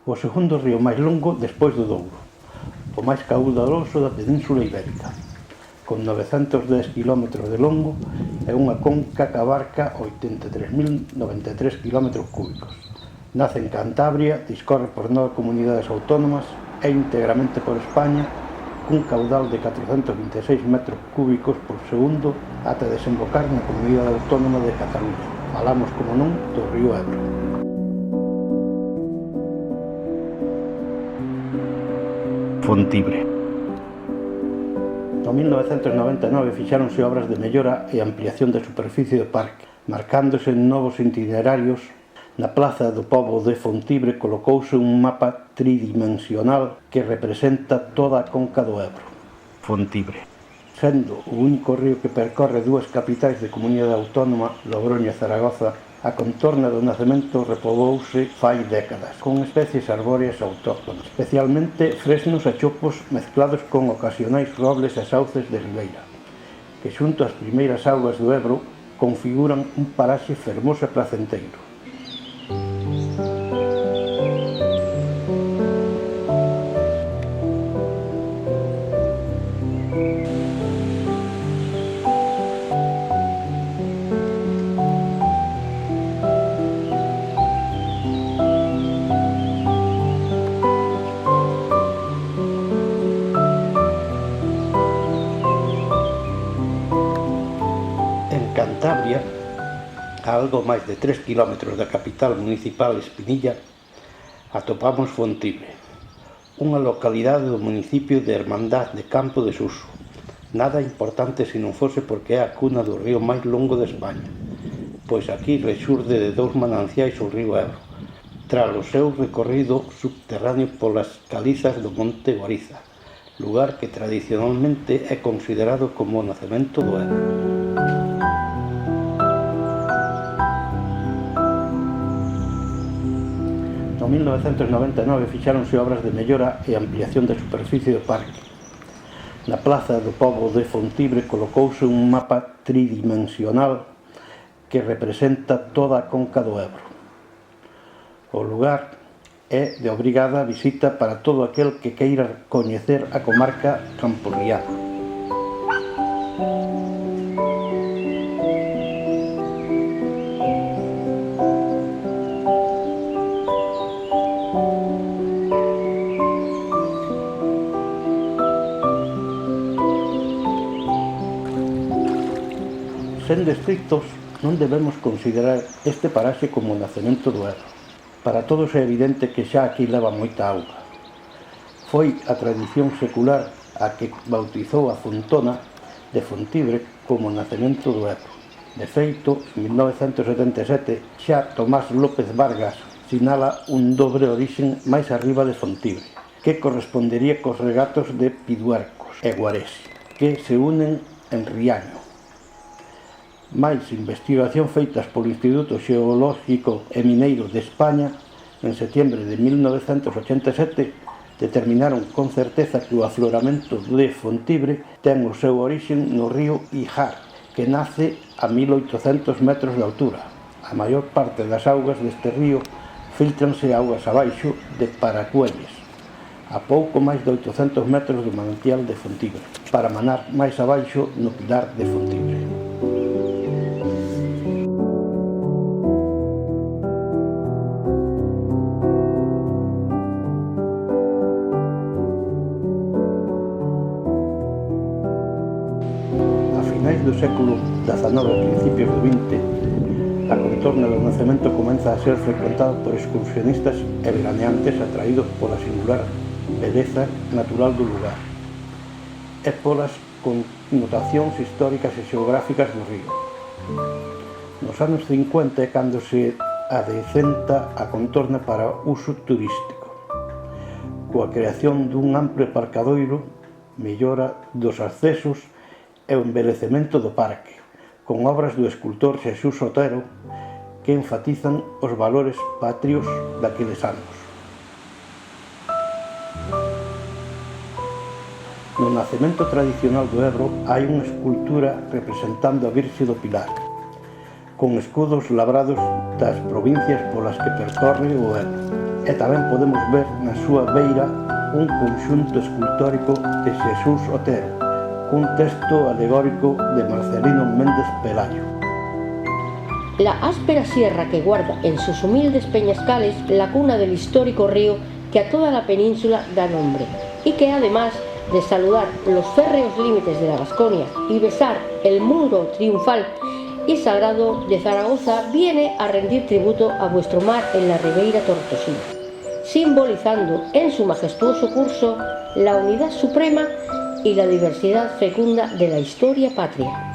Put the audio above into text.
O segundo río máis longo despois do Douro, o máis caudaloso da Península Ibérica, con 910 km de longo e unha conca que abarca 83.093 km cúbicos. Nace en Cantabria, discorre por 9 comunidades autónomas e íntegramente por España, cun caudal de 426 metros cúbicos por segundo ata desembocar na comunidade autónoma de Cataluña. Falamos, como non, do río Ebro. Fontibre. No 1999 fixáronse obras de mellora e ampliación da superficie do parque, marcándose novos itinerarios. Na plaza do pobo de Fontibre colocouse un mapa tridimensional que representa toda a conca do Ebro. Fontibre. Sendo o único río que percorre dúas capitais de comunidade autónoma, Logroño e Zaragoza, a contorna do nacemento repobouse fai décadas, con especies arbóreas autóctonas, especialmente fresnos e chopos mezclados con ocasionais robles e sauces de ribeira, que xunto ás primeiras augas do Ebro configuran un paraxe fermoso e placenteiro. Cantabria, a algo máis de 3 km da capital municipal Espinilla, atopamos Fontibre, unha localidade do municipio de Hermandad de Campo de Suso, nada importante se non fose porque é a cuna do río máis longo de España, pois aquí rexurde de dous mananciais o río Ebro, tras o seu recorrido subterráneo polas calizas do Monte Goriza, lugar que tradicionalmente é considerado como o nacemento do Ebro. No 1999 fixáronse obras de mellora e ampliación da superficie do parque. Na plaza do pobo de Fontibre colocouse un mapa tridimensional que representa toda a conca do Ebro. O lugar é de obrigada visita para todo aquel que queira coñecer a comarca campurriana. Sendo estrictos, non debemos considerar este paraxe como o nacemento do Ebro. Para todos é evidente que xa aquí leva moita auga. Foi a tradición secular a que bautizou a fontona de Fontibre como o nacemento do Ebro. De feito, en 1977, xa Tomás López Vargas sinala un dobre origen máis arriba de Fontibre, que correspondería cos regatos de Piduercos e Guaresi, que se unen en Riaño. Mais investigación feitas polo Instituto Xeolóxico e Mineiro de España en setembro de 1987 determinaron con certeza que o afloramento de Fontibre ten o seu orixen no río Ijar, que nace a 1800 metros de altura. A maior parte das augas deste río filtranse augas abaixo de Paracuelles, a pouco máis de 800 metros do manantial de Fontibre, para manar máis abaixo no Pilar de Fontibre. Do século XIX e principios do XX, a contorna do nacemento comeza a ser frecuentada por excursionistas e veraneantes atraídos pola singular beleza natural do lugar e polas connotacións históricas e xeográficas do río. Nos anos 50 é cando se adecenta a contorna para uso turístico, coa creación dun amplo aparcadoiro, mellora dos accesos e o embelecemento do parque, con obras do escultor Xesús Otero que enfatizan os valores patrios daqueles anos. No nacemento tradicional do Ebro hai unha escultura representando a Virxe do Pilar, con escudos labrados das provincias polas que percorre o Ebro, E tamén podemos ver na súa beira un conxunto escultórico de Xesús Otero, cun texto alegórico de Marcelino Méndez Pelayo. La áspera sierra que guarda en sus humildes peñascales la cuna del histórico río que a toda la península da nombre y que además de saludar los férreos límites de la Vasconia y besar el muro triunfal y sagrado de Zaragoza, viene a rendir tributo a vuestro mar en la Ribeira Tortosina, simbolizando en su majestuoso curso la unidad suprema y la diversidad fecunda de la historia patria.